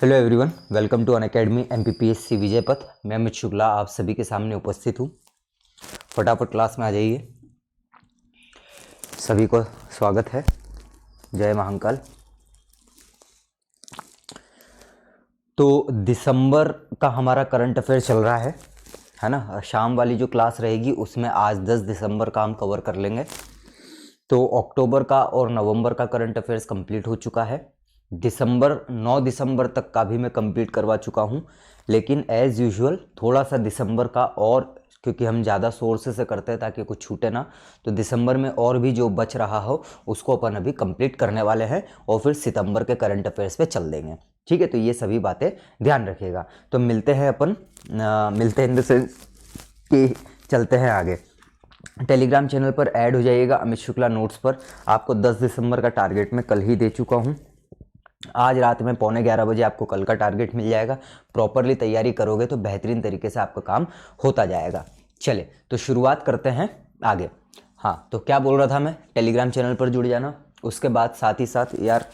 Hello everyone, welcome to Unacademy MPPSC Vijaypath. मैं अमित शुक्ला आप सभी के सामने उपस्थित हूँ। फटाफट क्लास में आ जाइए। सभी को स्वागत है। जय महाकाल। तो दिसंबर का हमारा करंट अफेयर चल रहा है ना। शाम वाली जो क्लास रहेगी उसमें आज 10 दिसंबर का हम कवर कर लेंगे। तो अक्टूबर का और नवंबर का करंट अफेयर्स कंप्लीट हो चुका है। 9 दिसंबर तक का भी मैं कंप्लीट करवा चुका हूँ, लेकिन एज़ यूजुअल थोड़ा सा दिसंबर का, और क्योंकि हम ज़्यादा सोर्सेस से करते हैं ताकि कुछ छूटे ना, तो दिसंबर में और भी जो बच रहा हो उसको अपन अभी कंप्लीट करने वाले हैं और फिर सितंबर के करंट अफेयर्स पे चल देंगे। ठीक है, तो ये सभी बातें ध्यान रखिएगा। तो मिलते हैं अपन, मिलते हैं इन द सेंस कि चलते हैं आगे। टेलीग्राम चैनल पर ऐड हो जाइएगा अमित शुक्ला नोट्स पर। आपको 10 दिसंबर का टारगेट मैं कल ही दे चुका हूँ। आज रात में 11:15 बजे आपको कल का टारगेट मिल जाएगा। प्रॉपरली तैयारी करोगे तो बेहतरीन तरीके से आपका काम होता जाएगा। चले तो शुरुआत करते हैं आगे। हाँ, तो क्या बोल रहा था मैं, टेलीग्राम चैनल पर जुड़ जाना। उसके बाद साथ ही साथ यार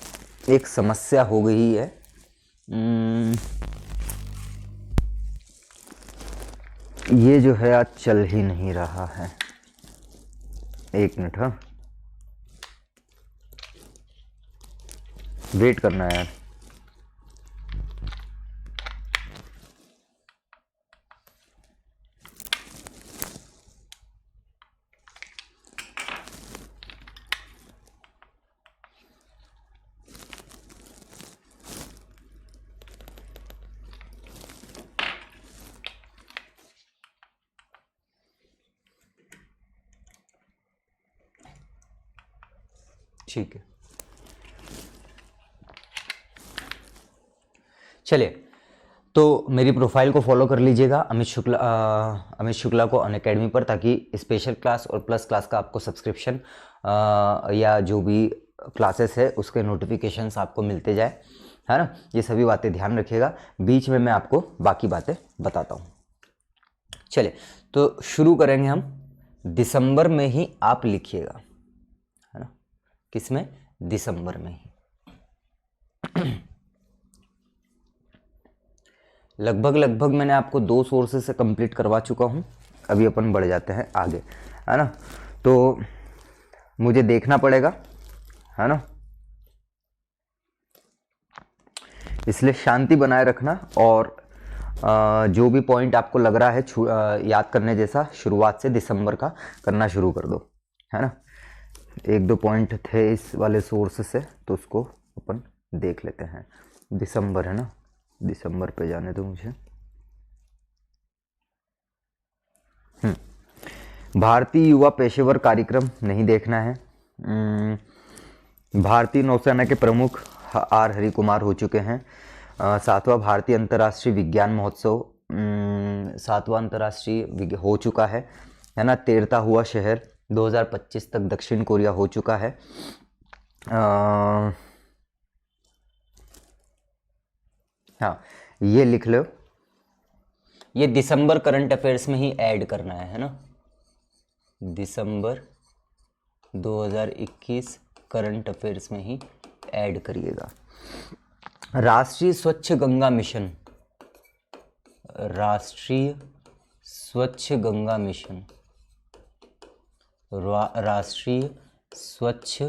एक समस्या हो गई है। ये जो है आज चल ही नहीं रहा है। एक मिनट, हाँ, वेट करना है यार। ठीक है, चलिए। तो मेरी प्रोफाइल को फॉलो कर लीजिएगा अमित शुक्ला को अनअकैडमी पर, ताकि स्पेशल क्लास और प्लस क्लास का आपको सब्सक्रिप्शन या जो भी क्लासेस है उसके नोटिफिकेशंस आपको मिलते जाए, है ना। ये सभी बातें ध्यान रखिएगा। बीच में मैं आपको बाकी बातें बताता हूँ। चलिए, तो शुरू करेंगे हम। दिसंबर में ही आप लिखिएगा, है ना। किसमें? दिसंबर में ही। लगभग मैंने आपको 2 सोर्सेस से कंप्लीट करवा चुका हूँ। अभी अपन बढ़ जाते हैं आगे, है ना। तो मुझे देखना पड़ेगा, है ना, इसलिए शांति बनाए रखना। और जो भी पॉइंट आपको लग रहा है याद करने जैसा, शुरुआत से दिसंबर का करना शुरू कर दो, है ना। 1-2 पॉइंट थे इस वाले सोर्स से, तो उसको अपन देख लेते हैं। दिसंबर, है ना, दिसंबर पे जाने दो मुझे। भारतीय युवा पेशेवर कार्यक्रम नहीं देखना है। भारतीय नौसेना के प्रमुख आर हरि कुमार हो चुके हैं। 7वां भारतीय अंतर्राष्ट्रीय विज्ञान महोत्सव, 7वां अंतर्राष्ट्रीय हो चुका है ना। तैरता हुआ शहर 2025 तक दक्षिण कोरिया हो चुका है। हाँ, ये लिख लो। ये दिसंबर करंट अफेयर्स में ही ऐड करना है ना। दिसंबर 2021 करंट अफेयर्स में ही ऐड करिएगा। राष्ट्रीय स्वच्छ गंगा मिशन, राष्ट्रीय स्वच्छ गंगा मिशन, राष्ट्रीय स्वच्छ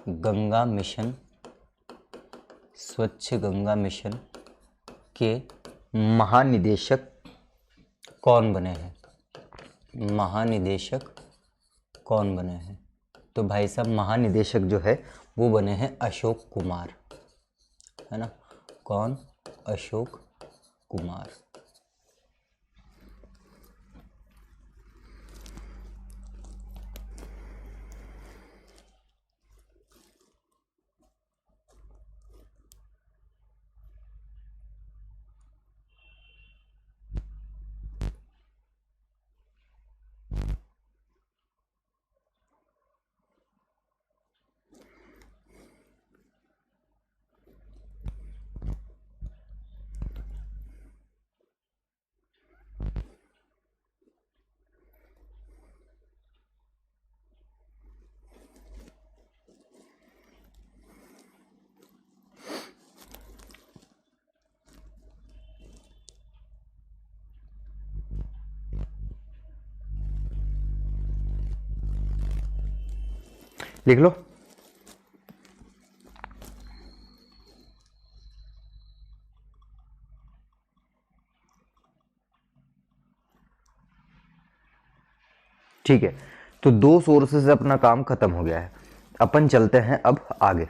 गंगा मिशन, स्वच्छ गंगा मिशन के महानिदेशक कौन बने हैं? महानिदेशक कौन बने हैं? तो भाई साहब, महानिदेशक जो है वो बने हैं अशोक कुमार, है ना। कौन? अशोक कुमार। लिख लो। ठीक है, तो 2 सोर्सेस से अपना काम खत्म हो गया है। अपन चलते हैं अब आगे,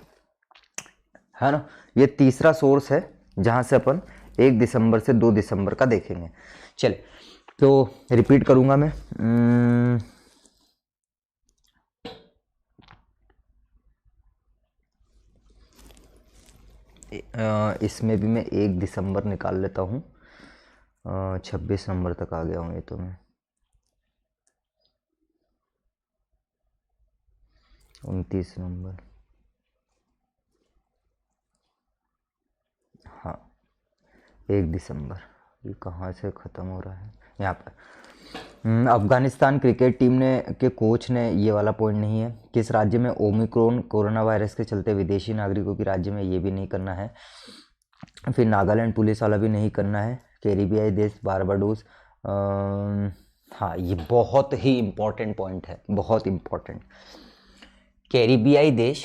है ना। ये तीसरा सोर्स है जहां से अपन 1 दिसंबर से 2 दिसंबर का देखेंगे। चले, तो रिपीट करूंगा मैं। इसमें भी मैं 1 दिसंबर निकाल लेता हूँ। 26 नंबर तक आ गया हूँ ये तो मैं। 29 नंबर, हाँ 1 दिसंबर। ये कहाँ से ख़त्म हो रहा है, यहाँ पर। अफगानिस्तान क्रिकेट टीम ने के कोच ने, ये वाला पॉइंट नहीं है, किस राज्य में ओमिक्रॉन कोरोना वायरस के चलते विदेशी नागरिकों की राज्य में, ये भी नहीं करना है। फिर नागालैंड पुलिस वाला भी नहीं करना है। कैरिबियाई देश बारबाडोस, हाँ ये बहुत ही इम्पोर्टेंट पॉइंट है, बहुत इम्पोर्टेंट। कैरिबियाई देश,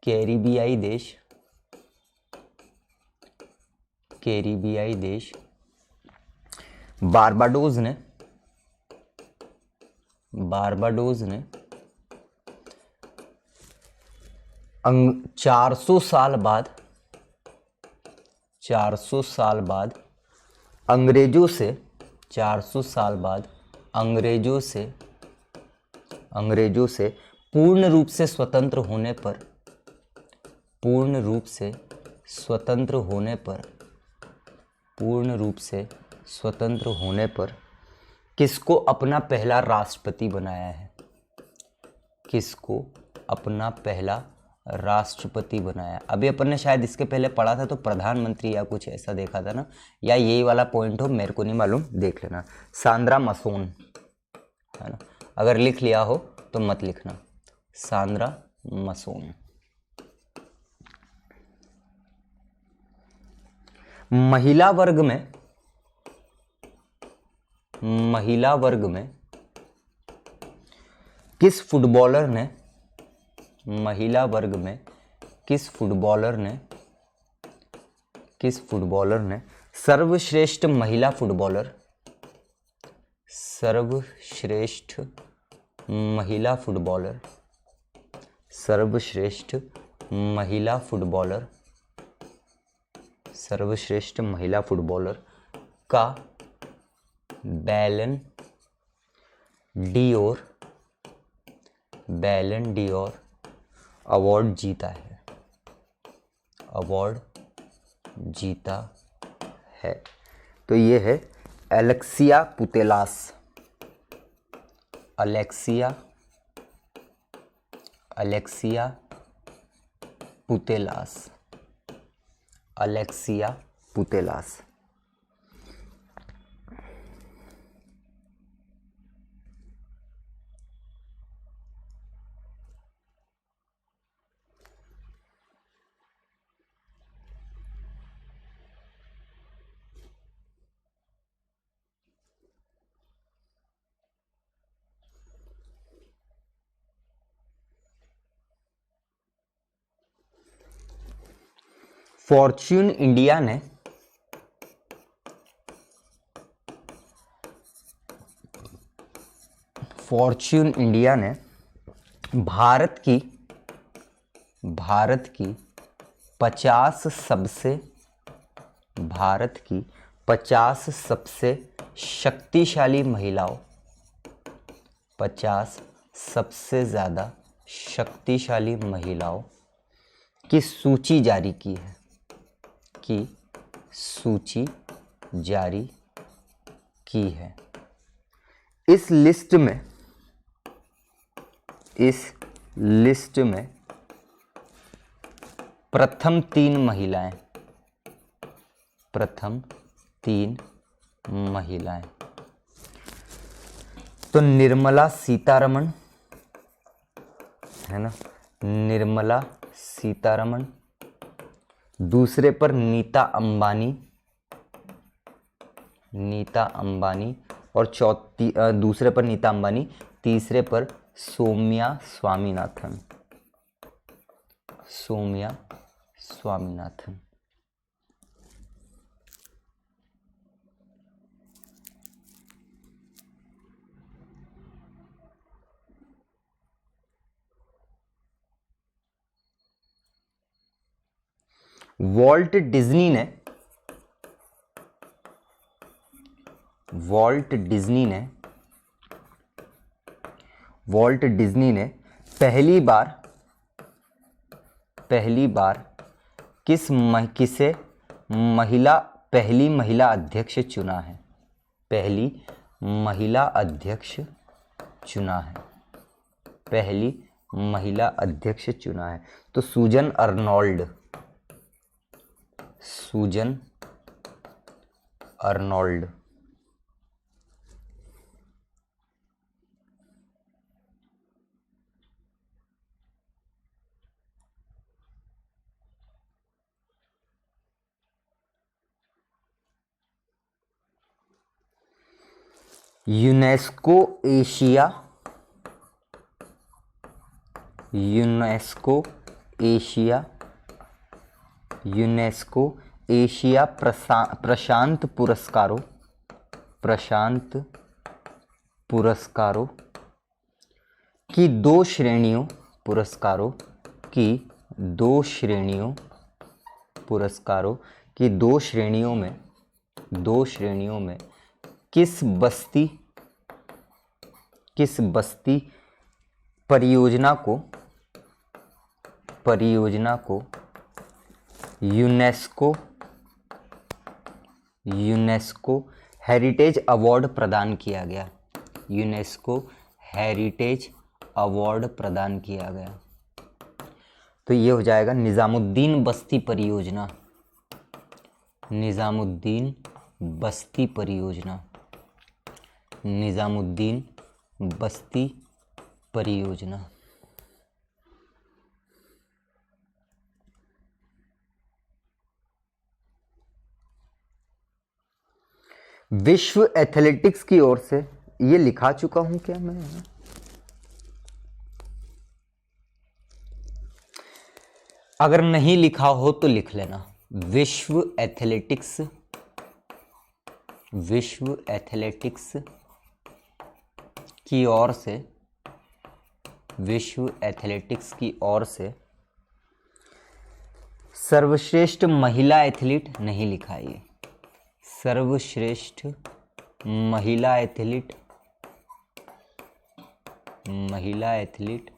कैरिबियाई देश, कैरिबियाई देश बारबाडोस ने, बारबाडोस ने 400 साल बाद, 400 साल बाद अंग्रेजों से, 400 साल बाद अंग्रेजों से पूर्ण रूप से स्वतंत्र होने पर, पूर्ण रूप से स्वतंत्र होने पर, पूर्ण रूप से स्वतंत्र होने पर किसको अपना पहला राष्ट्रपति बनाया है, किसको अपना पहला राष्ट्रपति बनाया। अभी अपन ने शायद इसके पहले पढ़ा था तो प्रधानमंत्री या कुछ ऐसा देखा था ना, या यही वाला पॉइंट हो, मेरे को नहीं मालूम, देख लेना। सांद्रा मसोन, है ना, अगर लिख लिया हो तो मत लिखना, सांद्रा मसोन। महिला वर्ग में, महिला वर्ग में किस फुटबॉलर ने, महिला वर्ग में किस फुटबॉलर ने, किस फुटबॉलर ने सर्वश्रेष्ठ महिला फुटबॉलर, सर्वश्रेष्ठ महिला फुटबॉलर, सर्वश्रेष्ठ महिला फुटबॉलर, सर्वश्रेष्ठ महिला फुटबॉलर का बैलन डियोर, बैलन डियोर अवार्ड जीता है, अवार्ड जीता है। तो ये है Alexia Putellas, Alexia, Alexia Putellas, Alexia Putellas. Fortune India ने, फॉर्च्यून इंडिया ने भारत की, भारत की 50 सबसे, भारत की 50 सबसे शक्तिशाली महिलाओं, 50 सबसे ज़्यादा शक्तिशाली महिलाओं की सूची जारी की है, की सूची जारी की है। इस लिस्ट में, इस लिस्ट में प्रथम 3 महिलाएं, प्रथम 3 महिलाएं तो निर्मला सीतारमण, है ना, निर्मला सीतारमण। दूसरे पर नीता अंबानी, नीता अंबानी, और दूसरे पर नीता अंबानी, तीसरे पर सौम्या स्वामीनाथन, सौम्या स्वामीनाथन। वॉल्ट डिज्नी ने, वॉल्ट डिज्नी ने, वॉल्ट डिज्नी ने पहली बार किसे पहली महिला अध्यक्ष चुना है? पहली महिला अध्यक्ष चुना है, पहली महिला अध्यक्ष चुना है। तो Susan Arnold, Susan Arnold. UNESCO Asia, UNESCO Asia, UNESCO Asia प्रशांत पुरस्कारों, प्रशांत पुरस्कारों की दो श्रेणियों, पुरस्कारों की दो श्रेणियों, पुरस्कारों की दो श्रेणियों में, दो श्रेणियों में किस बस्ती परियोजना को यूनेस्को हेरिटेज अवार्ड प्रदान किया गया, यूनेस्को हेरिटेज अवार्ड प्रदान किया गया। तो ये हो जाएगा निजामुद्दीन बस्ती परियोजना, निजामुद्दीन बस्ती परियोजना, निजामुद्दीन बस्ती परियोजना। विश्व एथलेटिक्स की ओर से, ये लिखा चुका हूं क्या मैं? अगर नहीं लिखा हो तो लिख लेना। विश्व एथलेटिक्स, विश्व एथलेटिक्स की ओर से, विश्व एथलेटिक्स की ओर से सर्वश्रेष्ठ महिला एथलीट नहीं लिखा है ये, सर्वश्रेष्ठ महिला एथलीट, महिला एथलीट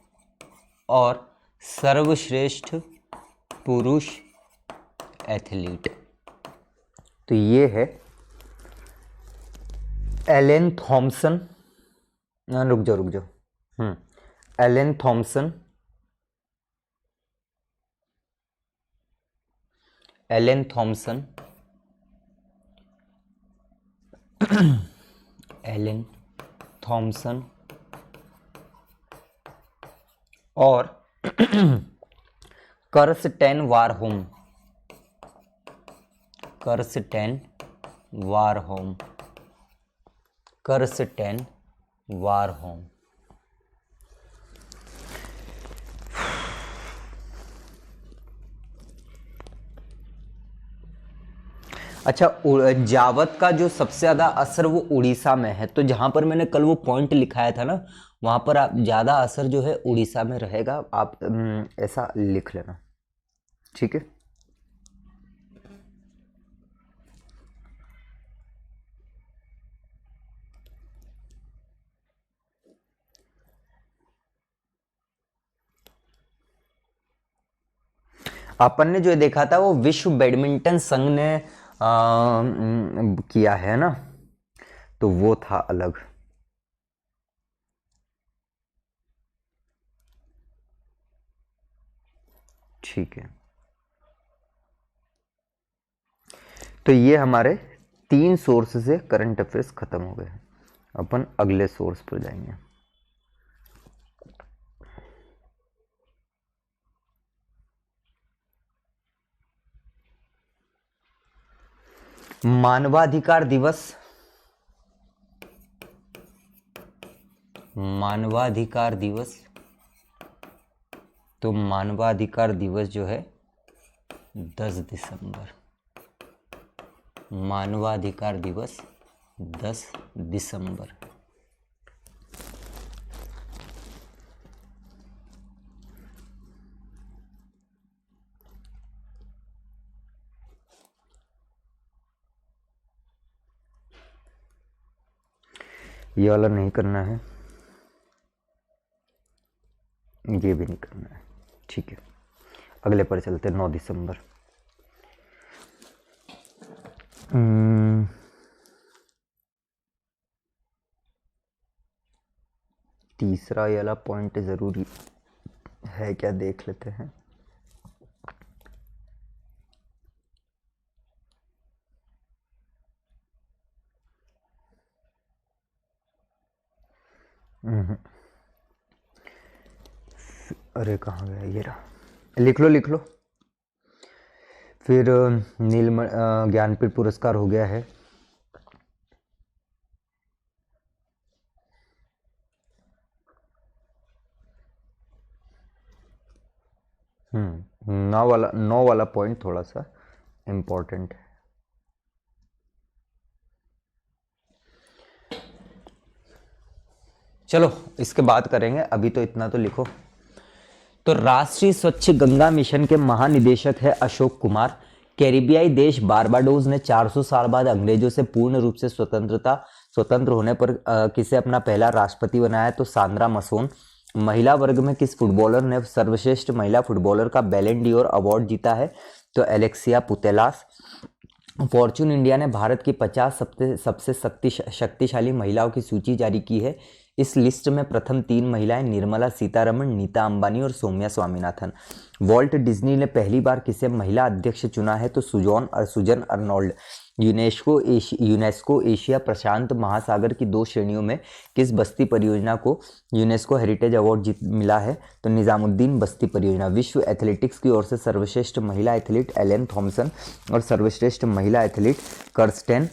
और सर्वश्रेष्ठ पुरुष एथलीट। तो ये है एलेन थॉम्सन, रुक जाओ, Elaine Thompson, Elaine Thompson, Elaine Thompson और कर्स्टेन वारहोम, कर्स्टेन वारहोम, कर्स्टेन वारहोम। अच्छा, जावत का जो सबसे ज़्यादा असर वो उड़ीसा में है। तो जहाँ पर मैंने कल वो पॉइंट लिखाया था ना, वहाँ पर आप ज़्यादा असर जो है उड़ीसा में रहेगा, आप ऐसा लिख लेना, ठीक है। अपन ने जो देखा था वो विश्व बैडमिंटन संघ ने किया है ना, तो वो था अलग। ठीक है, तो ये हमारे 3 सोर्स से करंट अफेयर्स खत्म हो गए। अपन अगले सोर्स पर जाएंगे। मानवाधिकार दिवस मानवाधिकार दिवस, तो मानवाधिकार दिवस जो है 10 दिसंबर, मानवाधिकार दिवस 10 दिसंबर। ये वाला नहीं करना है, ये भी नहीं करना है, ठीक है। अगले पर चलते हैं, 9 दिसंबर। तीसरा ये वाला पॉइंट ज़रूरी है क्या, देख लेते हैं। अरे कहाँ गया, ये रहा, लिख लो लिख लो। फिर ज्ञानपीठ पुरस्कार हो गया है। नौ वाला पॉइंट थोड़ा सा इम्पोर्टेंट है। चलो इसके बाद करेंगे, अभी तो इतना तो लिखो। तो राष्ट्रीय स्वच्छ गंगा मिशन के महानिदेशक है अशोक कुमार। कैरिबियाई देश बारबाडोस ने 400 साल बाद अंग्रेजों से पूर्ण रूप से स्वतंत्र होने पर किसे अपना पहला राष्ट्रपति बनाया, तो सांद्रा मसून। महिला वर्ग में किस फुटबॉलर ने सर्वश्रेष्ठ महिला फुटबॉलर का बैलन डी और अवार्ड जीता है, तो एलेक्सिया पुतेलास। फॉर्च्यून इंडिया ने भारत की 50 सबसे शक्तिशाली महिलाओं की सूची जारी की है। इस लिस्ट में प्रथम 3 महिलाएं निर्मला सीतारमण, नीता अंबानी और सौम्या स्वामीनाथन। वॉल्ट डिज्नी ने पहली बार किसे महिला अध्यक्ष चुना है, तो सुजन अर्नोल्ड। यूनेस्को एशिया प्रशांत महासागर की 2 श्रेणियों में किस बस्ती परियोजना को यूनेस्को हेरिटेज अवार्ड मिला है, तो निजामुद्दीन बस्ती परियोजना। विश्व एथलेटिक्स की ओर से सर्वश्रेष्ठ महिला एथलीट एलेन थॉम्सन और सर्वश्रेष्ठ महिला एथलीट कर्स्टेन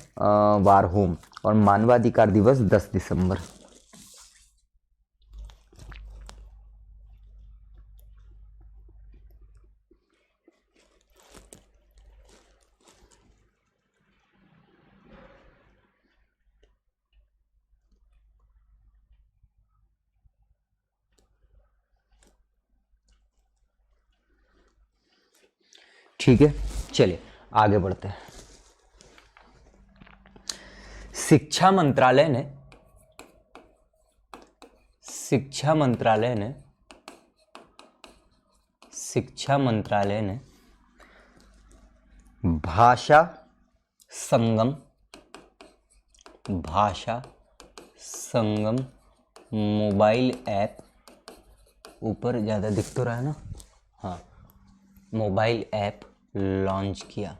वारहोम। और मानवाधिकार दिवस 10 दिसंबर। ठीक है, चलिए आगे बढ़ते हैं। शिक्षा मंत्रालय ने भाषा संगम मोबाइल ऐप, ऊपर ज़्यादा दिख तो रहा है ना, हाँ, मोबाइल ऐप लॉन्च किया,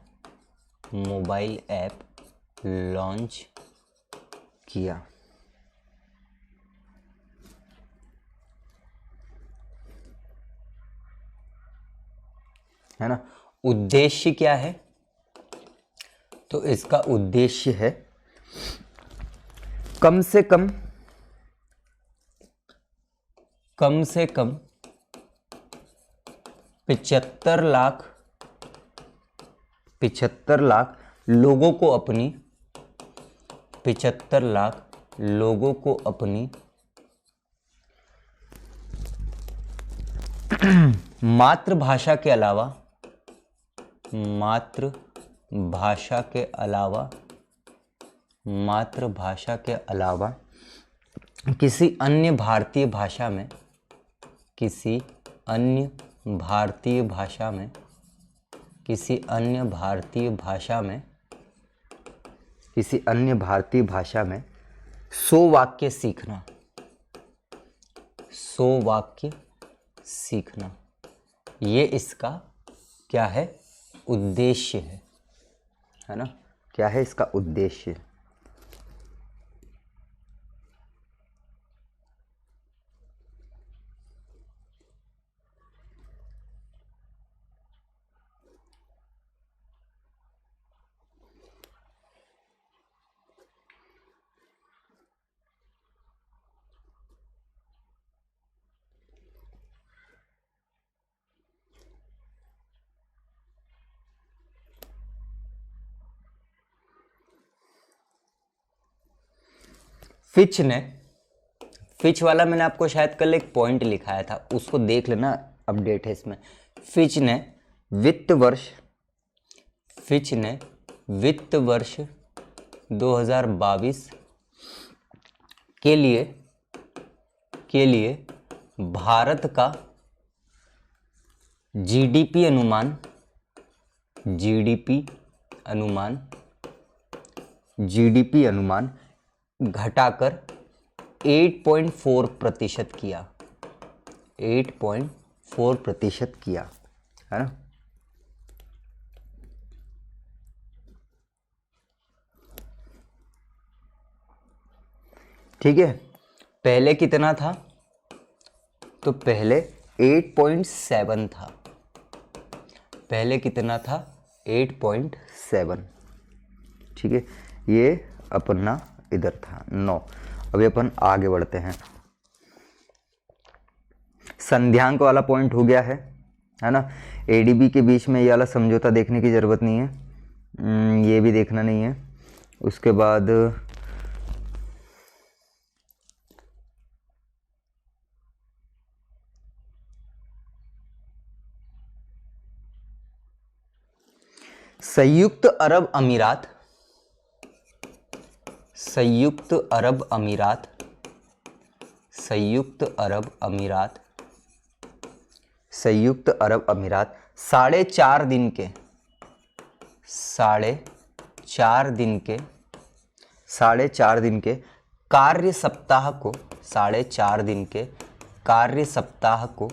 है ना। उद्देश्य क्या है, तो इसका उद्देश्य है कम से कम 75 लाख लोगों को अपनी मातृभाषा के अलावा किसी अन्य भारतीय भाषा में किसी अन्य भारतीय भाषा में 100 वाक्य सीखना, ये इसका क्या है, उद्देश्य है ना। क्या है इसका उद्देश्य। फिच वाला मैंने आपको शायद कल एक पॉइंट लिखाया था, उसको देख लेना, अपडेट है इसमें। फिच ने वित्त वर्ष 2022 के लिए भारत का जीडीपी अनुमान घटाकर 8.4% किया, 8.4% किया, है ना। ठीक है, पहले कितना था? तो पहले 8.7 था। पहले कितना था? 8.7। ठीक है, ये अपना इधर था 9। अभी अपन आगे बढ़ते हैं। संध्यांक वाला पॉइंट हो गया है ना। एडीबी के बीच में ये वाला समझौता देखने की जरूरत नहीं है, ये भी देखना नहीं है। उसके बाद संयुक्त अरब अमीरात साढ़े चार दिन के कार्य सप्ताह को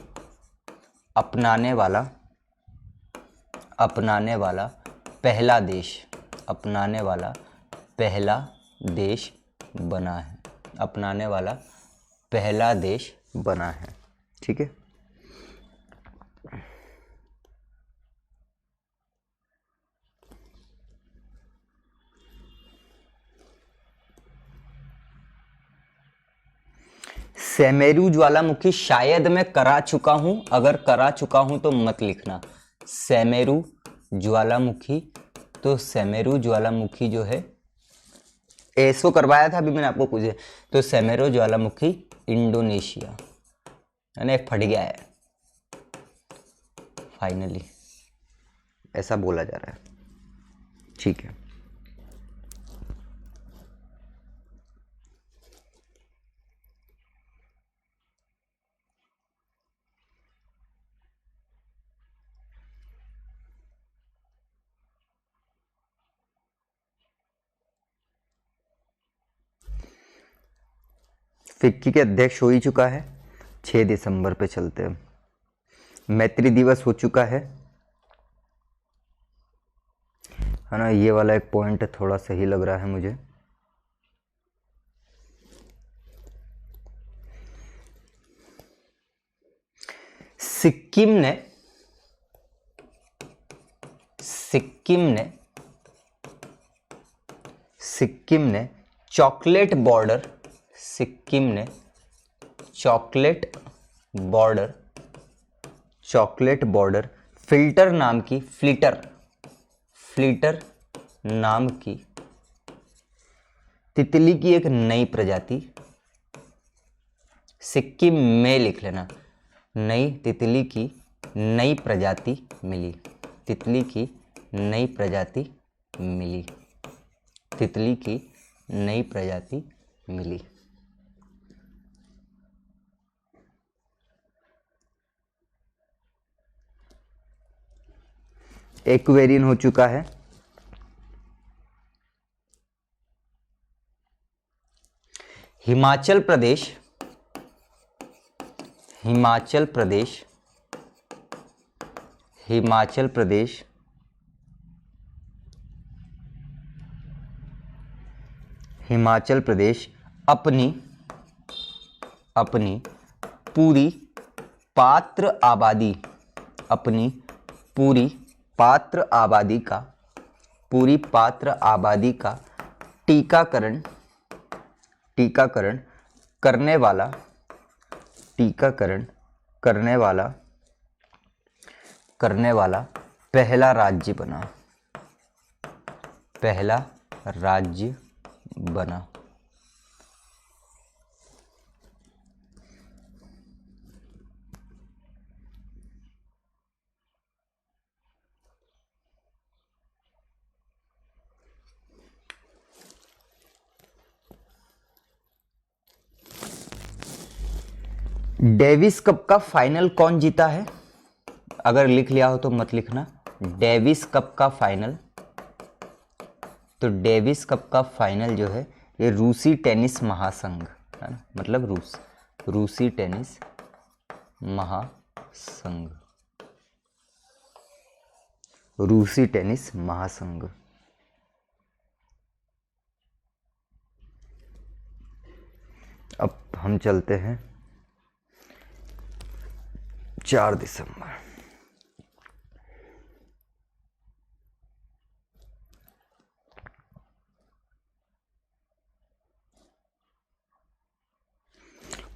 अपनाने वाला पहला देश बना है। ठीक है, सेमेरू ज्वालामुखी शायद मैं करा चुका हूं, अगर करा चुका हूं तो मत लिखना। सेमेरू ज्वालामुखी जो है, ऐसो करवाया था अभी मैंने आपको पूछे। तो सेमेरू ज्वालामुखी इंडोनेशिया, यानी फट गया है फाइनली, ऐसा बोला जा रहा है। ठीक है, फिक्की के अध्यक्ष हो ही चुका है, 6 दिसंबर पे चलते हैं। मैत्री दिवस हो चुका है ना। ये वाला एक पॉइंट थोड़ा सही लग रहा है मुझे। सिक्किम ने चॉकलेट बॉर्डर फ्लिटर नाम की तितली की एक नई प्रजाति, सिक्किम में लिख लेना, नई तितली की नई प्रजाति मिली। एक्वेरियन हो चुका है। हिमाचल प्रदेश अपनी पूरी पात्र आबादी का टीकाकरण करने वाला पहला राज्य बना। डेविस कप का फाइनल कौन जीता है? अगर लिख लिया हो तो मत लिखना। डेविस कप का फाइनल, तो डेविस कप का फाइनल जो है ये रूसी टेनिस महासंघ है ना, मतलब रूसी टेनिस महासंघ, रूसी टेनिस महासंघ। अब हम चलते हैं 4 दिसंबर।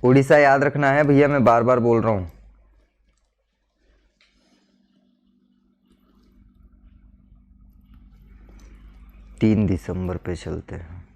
उड़ीसा याद रखना है भैया, मैं बार बार बोल रहा हूं। तीन दिसंबर पे चलते हैं।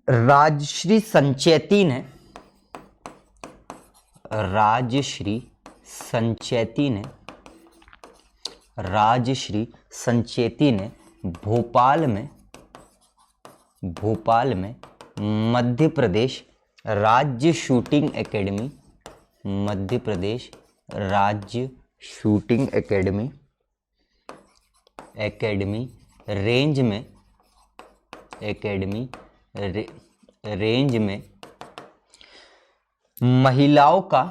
राजश्री संचेती ने, राजश्री संचेती ने, राजश्री संचेती ने भोपाल में मध्य प्रदेश राज्य शूटिंग एकेडमी, मध्य प्रदेश राज्य शूटिंग एकेडमी रेंज में महिलाओं का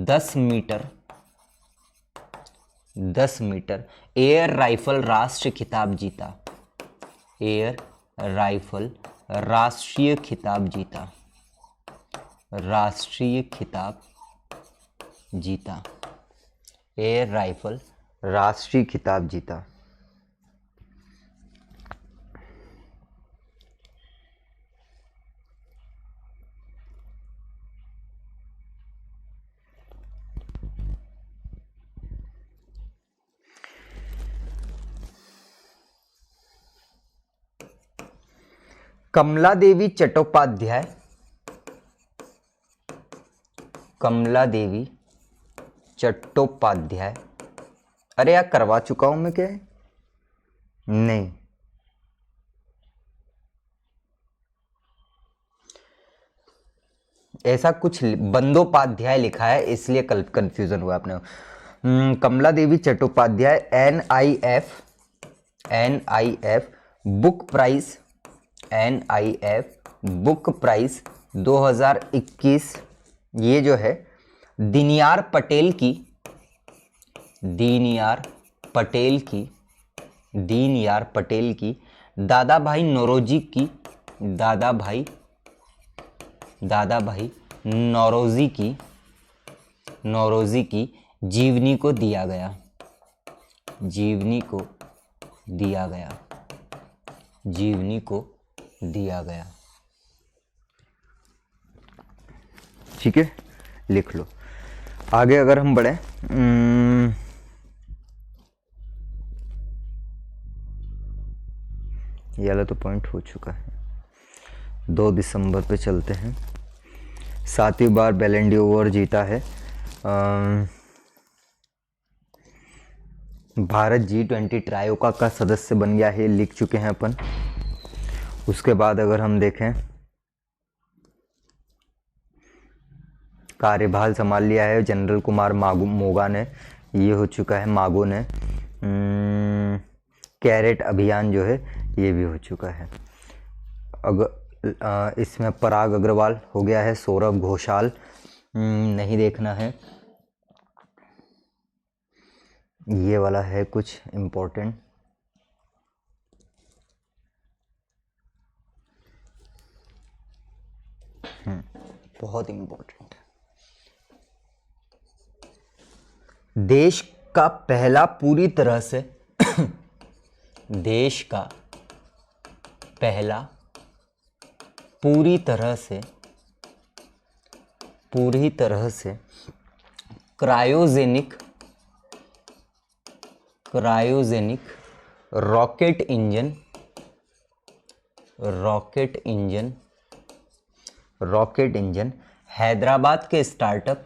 10 मीटर एयर राइफल राष्ट्रीय खिताब जीता, एयर राइफल राष्ट्रीय खिताब जीता, एयर राइफल राष्ट्रीय खिताब जीता। कमला देवी चट्टोपाध्याय, कमला देवी चट्टोपाध्याय, अरे यार करवा चुका हूं मैं क्या? नहीं, ऐसा कुछ बंदोपाध्याय लिखा है इसलिए कंफ्यूजन हुआ आपने। Kamala Devi Chattopadhyay NIF book prize, NIF book prize 2021, ये जो है दीनयार पटेल की, दादा भाई नौरोजी की जीवनी को दिया गया। ठीक है, लिख लो। आगे अगर हम बढ़े, ये वाला तो पॉइंट हो चुका है। 2 दिसंबर पे चलते हैं। 7वीं बार बैलन डी'ओर जीता है भारत। G20 ट्रायोका का सदस्य बन गया है, लिख चुके हैं अपन। उसके बाद अगर हम देखें, कार्यभार संभाल लिया है जनरल कुमार मोगा ने, ये हो चुका है मागो ने। कैरेट अभियान जो है ये भी हो चुका है। अगर इसमें पराग अग्रवाल हो गया है, सौरभ घोषाल नहीं देखना है, ये वाला है कुछ इम्पोर्टेंट। बहुत इम्पोर्टेंट। देश का पहला पूरी तरह से पूरी तरह से क्रायोजेनिक रॉकेट इंजन हैदराबाद के स्टार्टअप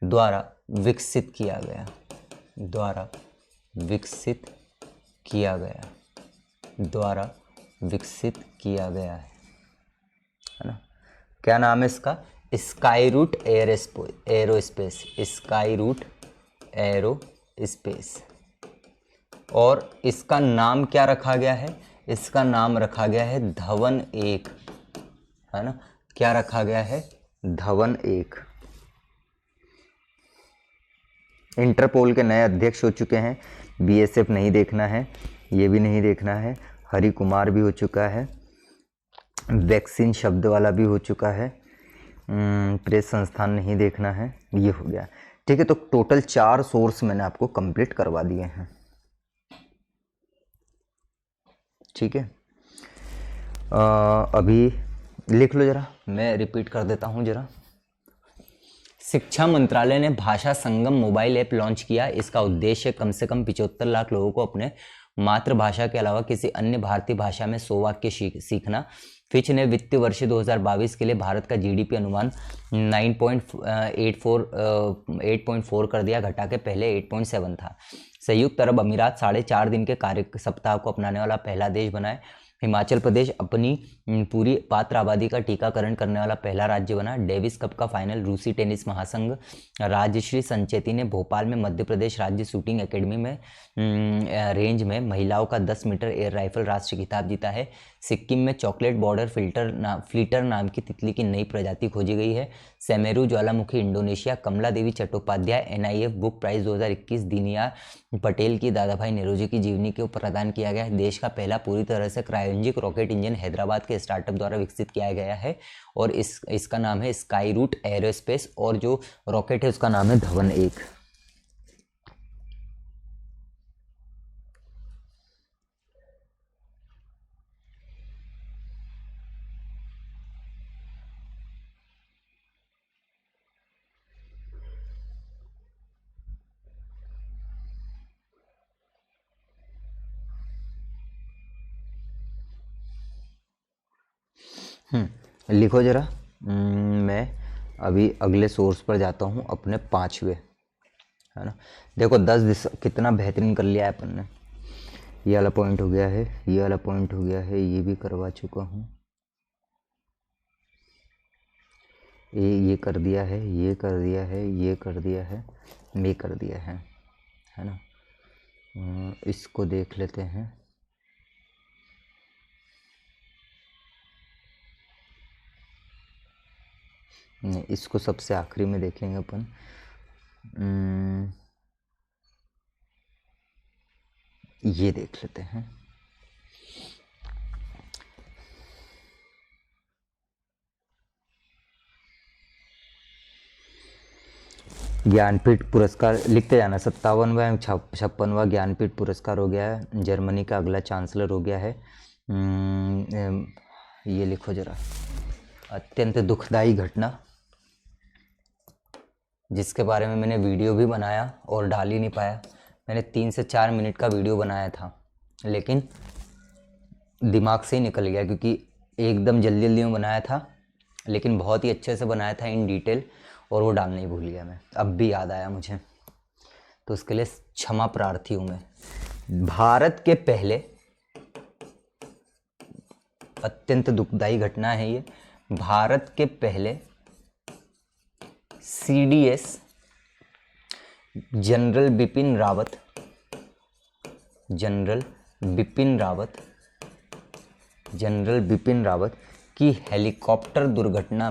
द्वारा विकसित किया गया है ना। क्या नाम है इसका? Skyroot aerospace. और इसका नाम क्या रखा गया है? इसका नाम रखा गया है धवन 1, है ना। क्या रखा गया है? धवन 1। इंटरपोल के नए अध्यक्ष हो चुके हैं। बीएसएफ नहीं देखना है, ये भी नहीं देखना है। हरि कुमार भी हो चुका है। वैक्सीन शब्द वाला भी हो चुका है। प्रेस संस्थान नहीं देखना है, ये हो गया। ठीक है, तो टोटल 4 सोर्स मैंने आपको कंप्लीट करवा दिए हैं। ठीक है, अभी लिख लो जरा, मैं रिपीट कर देता हूँ जरा। शिक्षा मंत्रालय ने भाषा संगम मोबाइल ऐप लॉन्च किया। इसका उद्देश्य कम से कम 75 लाख लोगों को अपने मातृभाषा के अलावा किसी अन्य भारतीय भाषा में 100 वाक्य सीखना। फिच ने वित्तीय वर्ष 2022 के लिए भारत का जीडीपी अनुमान 8.4 कर दिया, घटा के पहले 8.7 था। संयुक्त अरब अमीरात 4.5 दिन के कार्य सप्ताह को अपनाने वाला पहला देश बना है। हिमाचल प्रदेश अपनी पूरी पात्र आबादी का टीकाकरण करने वाला पहला राज्य बना। डेविस कप का फाइनल रूसी टेनिस महासंघ राजश्री संचेती ने भोपाल में मध्य प्रदेश राज्य शूटिंग एकेडमी में रेंज में महिलाओं का 10 मीटर एयर राइफल राष्ट्रीय खिताब जीता है। सिक्किम में चॉकलेट बॉर्डर फ्लीटर नाम की तितली की नई प्रजाति खोजी गई है। सेमेरू ज्वालामुखी Indonesia. Kamala Devi Chattopadhyay NIF book prize 2021 Deendayal Patel की दादा भाई नेरोजी की जीवनी को प्रदान किया गया है। देश का पहला पूरी तरह से क्रायोजेनिक रॉकेट इंजन हैदराबाद के स्टार्टअप द्वारा विकसित किया गया है और इसका नाम है स्काईरूट एरोस्पेस और जो रॉकेट है उसका नाम है धवन 1। लिखो जरा। मैं अभी अगले सोर्स पर जाता हूँ, अपने 5वें, है ना। देखो 10 कितना बेहतरीन कर लिया है अपन ने। ये वाला पॉइंट हो गया है, ये वाला पॉइंट हो गया है, ये भी करवा चुका हूँ। ये कर दिया है, ये कर दिया है, ये कर दिया है, ये कर दिया है ना। इसको देख लेते हैं। नहीं, इसको सबसे आखिरी में देखेंगे अपन। ये देख लेते हैं। ज्ञानपीठ पुरस्कार लिखते जाना। 57वां एवं 56वां ज्ञानपीठ पुरस्कार हो गया है। जर्मनी का अगला चांसलर हो गया है। ये लिखो जरा। अत्यंत दुखदाई घटना जिसके बारे में मैंने वीडियो भी बनाया और डाल ही नहीं पाया। मैंने 3 से 4 मिनट का वीडियो बनाया था, लेकिन दिमाग से ही निकल गया क्योंकि एकदम जल्दी जल्दी में बनाया था, लेकिन बहुत ही अच्छे से बनाया था इन डिटेल, और वो डालना ही भूल गया मैं। अब भी याद आया मुझे, तो उसके लिए क्षमा प्रार्थी हूँ मैं। भारत के पहले, अत्यंत दुखदाई घटना है ये, भारत के पहले सीडीएस जनरल बिपिन रावत की हेलीकॉप्टर दुर्घटना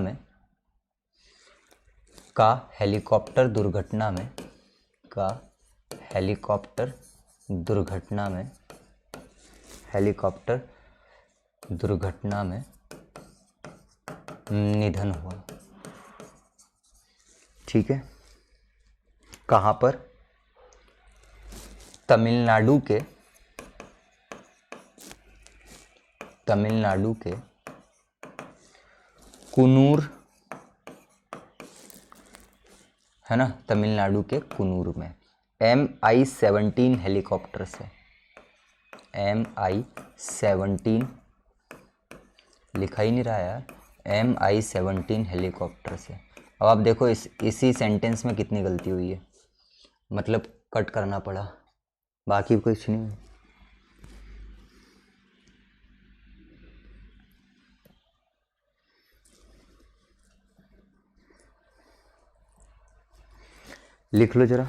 में निधन हुआ। ठीक है, कहाँ पर? तमिलनाडु के तमिलनाडु के कुन्नूर, है ना, तमिलनाडु के कुन्नूर में MI-17 हेलीकॉप्टर से, MI-17 लिखा ही नहीं रहा यार, MI-17 हेलीकॉप्टर से। अब आप देखो इसी सेंटेंस में कितनी गलती हुई है, मतलब कट करना पड़ा, बाकी कुछ नहीं। लिख लो जरा।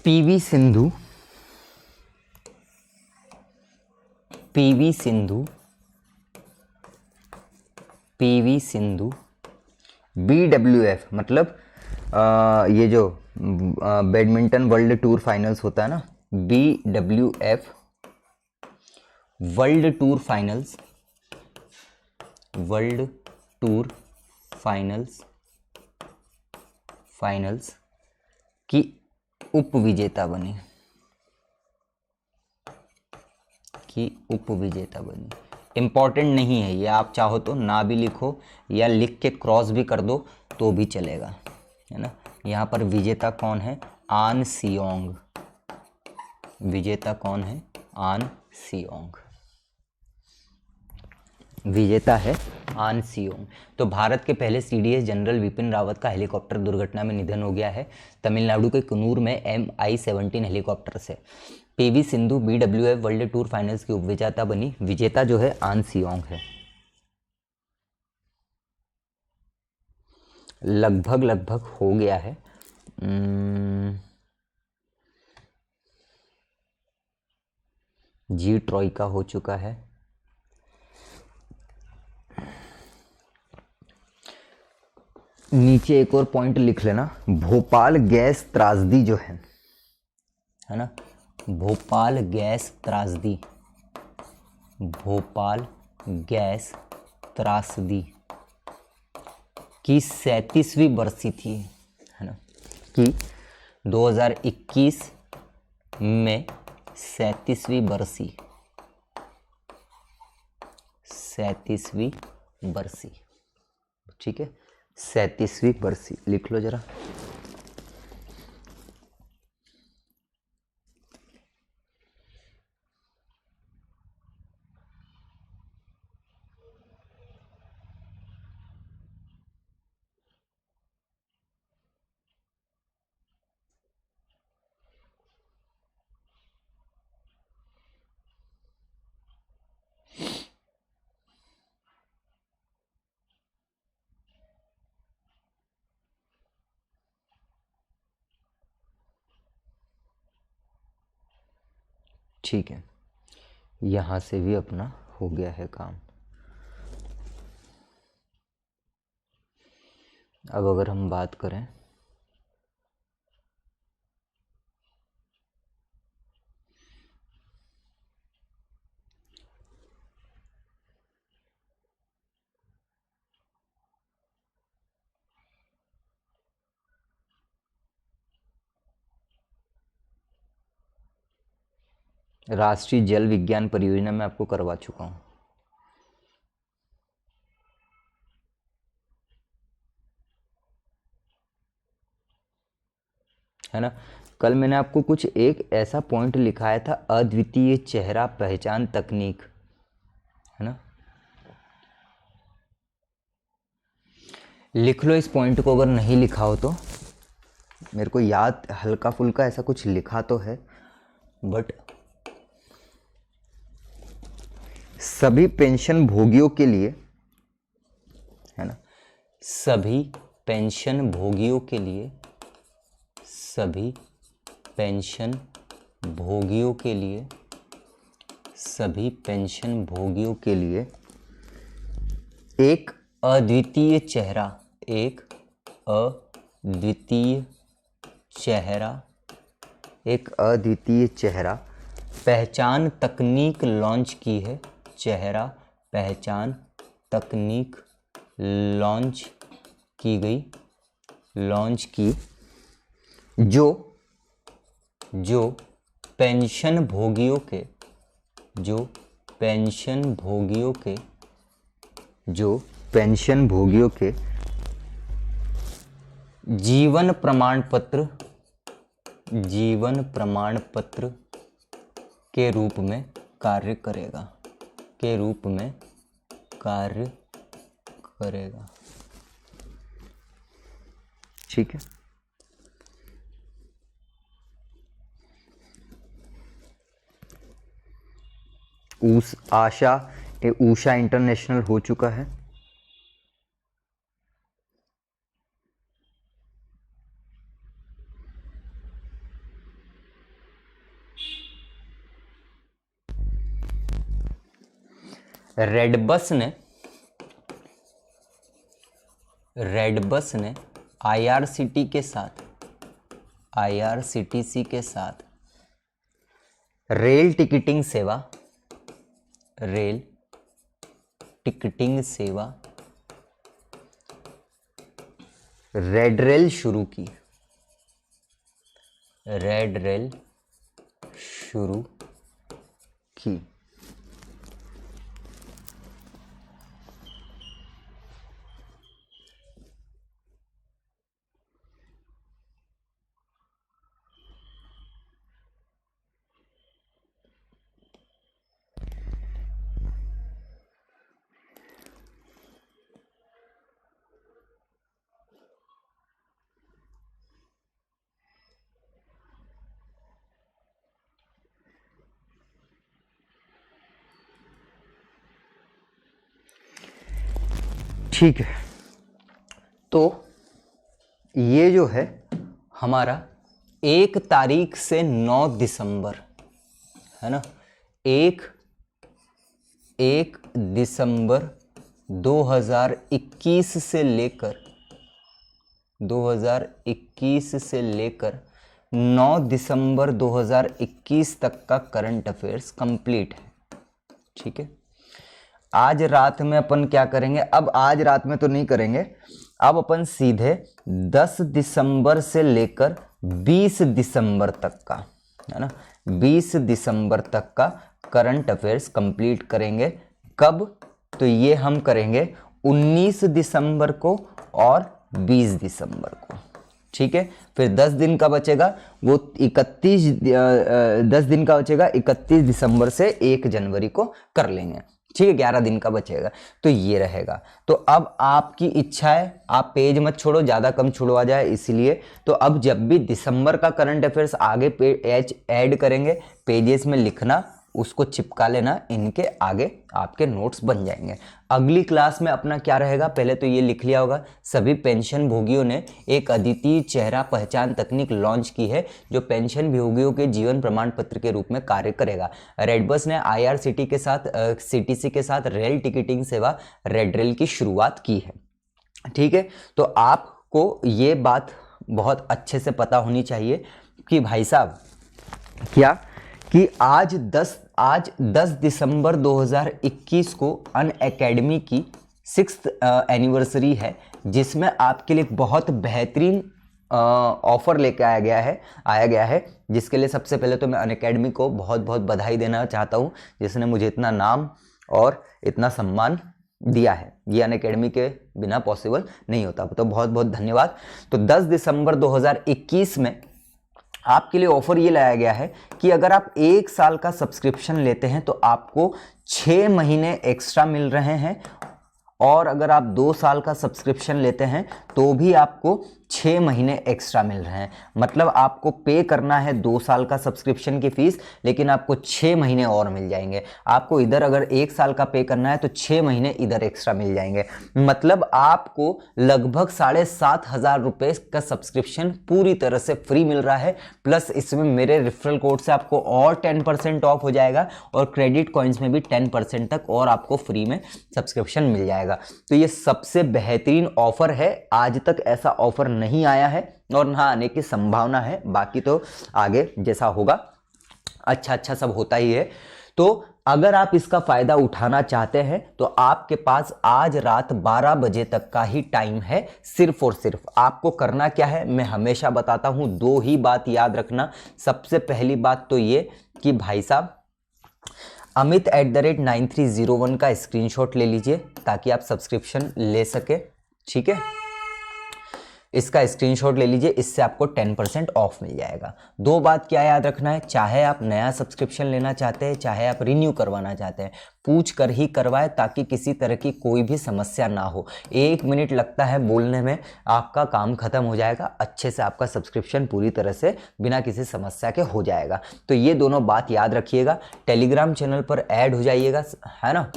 PV Sindhu, PV Sindhu, PV Sindhu BWF मतलब ये जो बैडमिंटन वर्ल्ड टूर फाइनल्स होता है ना, BWF world tour finals, world tour finals, finals की उपविजेता बनी, की उपविजेता बनी। इम्पॉर्टेंट नहीं है ये, आप चाहो तो ना भी लिखो या लिख के क्रॉस भी कर दो तो भी चलेगा, है ना। यहाँ पर विजेता कौन है? आन सियोंग, विजेता कौन है? आन सियोंग, विजेता है आन सियोंग। तो भारत के पहले CDS जनरल विपिन रावत का हेलीकॉप्टर दुर्घटना में निधन हो गया है तमिलनाडु के कुन्नूर में MI-17 हेलीकॉप्टर से। PV Sindhu BWF world tour finals की उपविजेता बनी, विजेता जो है आन सियोंग है। लगभग लगभग हो गया है। जी ट्रॉय का हो चुका है। नीचे एक और पॉइंट लिख लेना, भोपाल गैस त्रासदी जो है ना, भोपाल गैस त्रासदी, भोपाल गैस त्रासदी की 37वीं बरसी थी, है ना, कि 2021 में 37वीं बरसी, 37वीं बरसी, ठीक है, 37वीं बरसी लिख लो जरा। ठीक है, यहाँ से भी अपना हो गया है काम। अब अगर हम बात करें राष्ट्रीय जल विज्ञान परियोजना में आपको करवा चुका हूँ, है ना। कल मैंने आपको कुछ एक ऐसा पॉइंट लिखाया था, अद्वितीय चेहरा पहचान तकनीक, है ना। लिख लो इस पॉइंट को, अगर नहीं लिखा हो तो। मेरे को याद हल्का फुल्का ऐसा कुछ लिखा तो है, बट सभी पेंशन भोगियों के लिए, है ना, सभी पेंशन भोगियों के लिए, सभी पेंशन भोगियों के लिए, सभी पेंशन भोगियों के लिए एक अद्वितीय चेहरा, एक अद्वितीय चेहरा, एक अद्वितीय चेहरा पहचान तकनीक लॉन्च की है। चेहरा पहचान तकनीक लॉन्च की गई, लॉन्च की, जो पेंशन भोगियों के, जो पेंशन भोगियों के, जो पेंशन भोगियों के जीवन प्रमाण पत्र, जीवन प्रमाण पत्र के रूप में कार्य करेगा, के रूप में कार्य करेगा। ठीक है, ऊषा इंटरनेशनल हो चुका है। रेडबस ने आईआरसीटी के साथ, आईआरसीटीसी के साथ रेल टिकटिंग सेवा, रेल टिकटिंग सेवा रेड रेल शुरू की, रेड रेल शुरू की। ठीक है, तो ये जो है हमारा 1 तारीख से 9 दिसंबर है ना, 1 दिसंबर 2021 से लेकर 9 दिसंबर 2021 तक का करंट अफेयर्स कंप्लीट है। ठीक है, आज रात में अपन क्या करेंगे, अब आज रात में तो नहीं करेंगे, अब अपन सीधे 10 दिसंबर से लेकर 20 दिसंबर तक का, है ना, 20 दिसंबर तक का करंट अफेयर्स कंप्लीट करेंगे। कब, तो ये हम करेंगे 19 दिसंबर को और 20 दिसंबर को। ठीक है, फिर 10 दिन का बचेगा, वो 10 दिन का बचेगा, 31 दिसंबर से 1 जनवरी को कर लेंगे। ठीक है, 11 दिन का बचेगा, तो ये रहेगा। तो अब आपकी इच्छा है, आप पेज मत छोड़ो, ज़्यादा कम छुड़वा जाए इसलिए। तो अब जब भी दिसंबर का करंट अफेयर्स आगे पेज ऐड करेंगे, पेजेस में लिखना, उसको चिपका लेना, इनके आगे आपके नोट्स बन जाएंगे। अगली क्लास में अपना क्या रहेगा, पहले तो ये लिख लिया होगा, सभी पेंशन भोगियों ने एक अद्वितीय चेहरा पहचान तकनीक लॉन्च की है, जो पेंशन भोगियों के जीवन प्रमाण पत्र के रूप में कार्य करेगा। रेडबस ने आईआरसीटी के साथ सीटीसी के साथ रेल टिकटिंग सेवा रेड रेल की शुरुआत की है। ठीक है, तो आपको ये बात बहुत अच्छे से पता होनी चाहिए कि भाई साहब क्या, कि आज 10 दिसंबर 2021 को अनअकैडमी की 6th एनिवर्सरी है, जिसमें आपके लिए बहुत बेहतरीन ऑफर लेके आया गया है, जिसके लिए सबसे पहले तो मैं अनअकैडमी को बहुत बहुत बधाई देना चाहता हूं, जिसने मुझे इतना नाम और इतना सम्मान दिया है। ये अनअकैडमी के बिना पॉसिबल नहीं होता, तो बहुत बहुत धन्यवाद। तो 10 दिसंबर 2021 में आपके लिए ऑफर ये लाया गया है कि अगर आप 1 साल का सब्सक्रिप्शन लेते हैं तो आपको 6 महीने एक्स्ट्रा मिल रहे हैं, और अगर आप 2 साल का सब्सक्रिप्शन लेते हैं तो भी आपको 6 महीने एक्स्ट्रा मिल रहे हैं। मतलब आपको पे करना है 2 साल का सब्सक्रिप्शन की फीस, लेकिन आपको 6 महीने और मिल जाएंगे। आपको इधर अगर 1 साल का पे करना है तो 6 महीने इधर एक्स्ट्रा मिल जाएंगे। मतलब आपको लगभग 7,500 रुपये का सब्सक्रिप्शन पूरी तरह से फ्री मिल रहा है। प्लस इसमें मेरे रेफरल कोड से आपको और 10% ऑफ हो जाएगा और क्रेडिट कॉइन्स में भी 10% तक और आपको फ्री में सब्सक्रिप्शन मिल जाएगा। तो ये सबसे बेहतरीन ऑफर है। आज तक ऐसा ऑफर नहीं आया है और ना आने की संभावना है। बाकी तो आगे जैसा होगा अच्छा सब होता ही है। तो अगर आप इसका फायदा उठाना चाहते हैं तो आपके पास आज रात 12 बजे तक का ही टाइम है। सिर्फ और सिर्फ आपको करना क्या है, मैं हमेशा बताता हूं, 2 ही बात याद रखना। सबसे पहली बात तो ये कि भाई साहब amit@9301 का स्क्रीनशॉट ले लीजिए ताकि आप सब्सक्रिप्शन ले सके। ठीक है, इसका स्क्रीनशॉट ले लीजिए, इससे आपको 10% ऑफ मिल जाएगा। 2 बात क्या याद रखना है, चाहे आप नया सब्सक्रिप्शन लेना चाहते हैं चाहे आप रिन्यू करवाना चाहते हैं, पूछ कर ही करवाएं ताकि किसी तरह की कोई भी समस्या ना हो। 1 मिनट लगता है बोलने में, आपका काम खत्म हो जाएगा, अच्छे से आपका सब्सक्रिप्शन पूरी तरह से बिना किसी समस्या के हो जाएगा। तो ये दोनों बात याद रखिएगा। टेलीग्राम चैनल पर ऐड हो जाइएगा, है ना,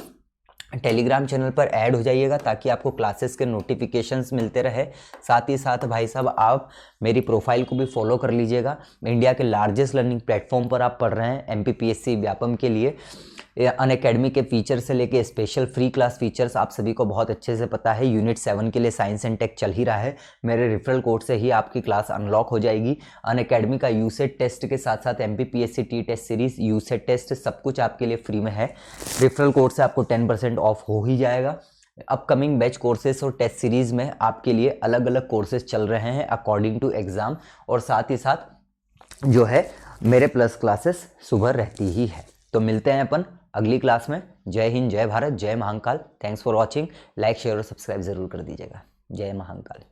टेलीग्राम चैनल पर ऐड हो जाइएगा ताकि आपको क्लासेस के नोटिफिकेशंस मिलते रहे। साथ ही साथ भाई साहब आप मेरी प्रोफाइल को भी फॉलो कर लीजिएगा। इंडिया के लार्जेस्ट लर्निंग प्लेटफॉर्म पर आप पढ़ रहे हैं MPPSC व्यापम के लिए। अनअकैडमी के फीचर से लेके स्पेशल फ्री क्लास फीचर्स आप सभी को बहुत अच्छे से पता है। यूनिट 7 के लिए साइंस एंड टेक चल ही रहा है। मेरे रेफरल कोड से ही आपकी क्लास अनलॉक हो जाएगी। अनअकैडमी का यूसेट टेस्ट के साथ साथ MPPSC टी टेस्ट सीरीज, यूसेट टेस्ट सब कुछ आपके लिए फ्री में है। रेफरल कोड से आपको 10% ऑफ हो ही जाएगा। अपकमिंग बैच कोर्सेज और टेस्ट सीरीज में आपके लिए अलग अलग कोर्सेज चल रहे हैं अकॉर्डिंग टू एग्जाम, और साथ ही साथ जो है मेरे प्लस क्लासेस सुबह रहती ही है। तो मिलते हैं अपन अगली क्लास में। जय हिंद, जय भारत, जय Mahakal. Thanks for watching. Like share और सब्सक्राइब जरूर कर दीजिएगा। जय महाकाल।